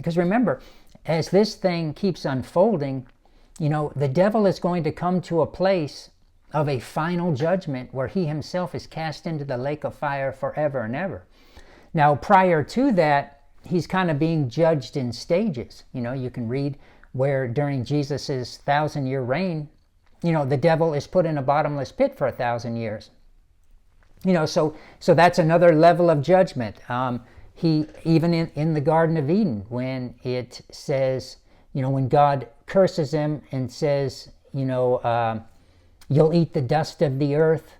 Because remember, as this thing keeps unfolding, the devil is going to come to a place of a final judgment where he himself is cast into the lake of fire forever and ever. Now, prior to that, he's kind of being judged in stages. You can read where during Jesus's 1,000-year reign, the devil is put in a bottomless pit for 1,000 years. So that's another level of judgment. He even in the Garden of Eden, when it says, when God curses him and says, you'll eat the dust of the earth.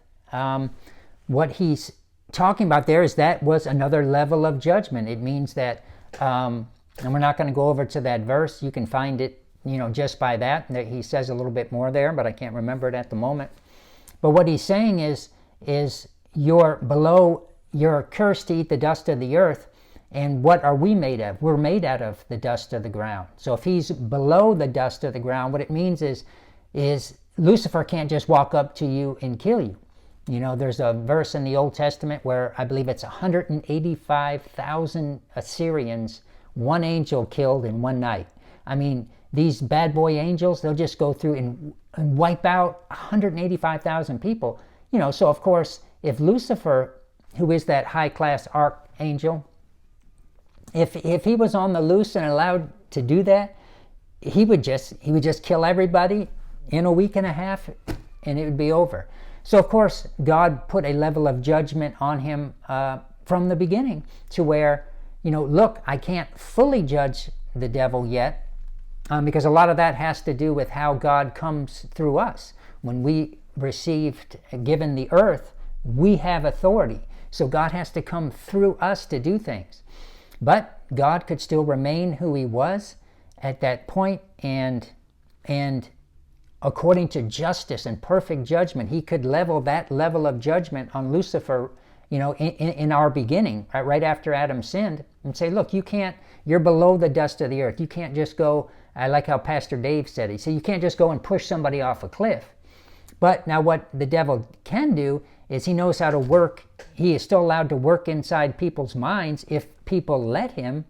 What he's talking about there is that was another level of judgment. It means that, and we're not going to go over to that verse. You can find it, just by that. He says a little bit more there, but I can't remember it at the moment. But what he's saying is you're cursed to eat the dust of the earth. And what are we made of? We're made out of the dust of the ground. So if he's below the dust of the ground, what it means is Lucifer can't just walk up to you and kill you. There's a verse in the Old Testament where I believe it's 185,000 Assyrians, one angel killed in one night. I mean, these bad boy angels, they'll just go through and wipe out 185,000 people. So of course, if Lucifer, who is that high-class archangel, if he was on the loose and allowed to do that, he would just kill everybody in a week and a half, and it would be over. So of course, God put a level of judgment on him from the beginning, to where, look, I can't fully judge the devil yet, because a lot of that has to do with how God comes through us. When we given the earth, we have authority. So God has to come through us to do things. But God could still remain who he was at that point, and according to justice and perfect judgment, he could level that level of judgment on Lucifer, in our beginning, right after Adam sinned, and say, look, you're below the dust of the earth. You can't just go, I like how Pastor Dave said, he said, you can't just go and push somebody off a cliff. But now what the devil can do is he knows how to work. He is still allowed to work inside people's minds if people let him,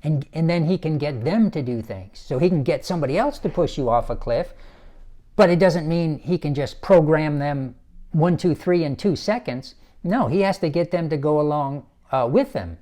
and then he can get them to do things. So he can get somebody else to push you off a cliff, but it doesn't mean he can just program them 1, 2, 3 in 2 seconds. No, he has to get them to go along with them.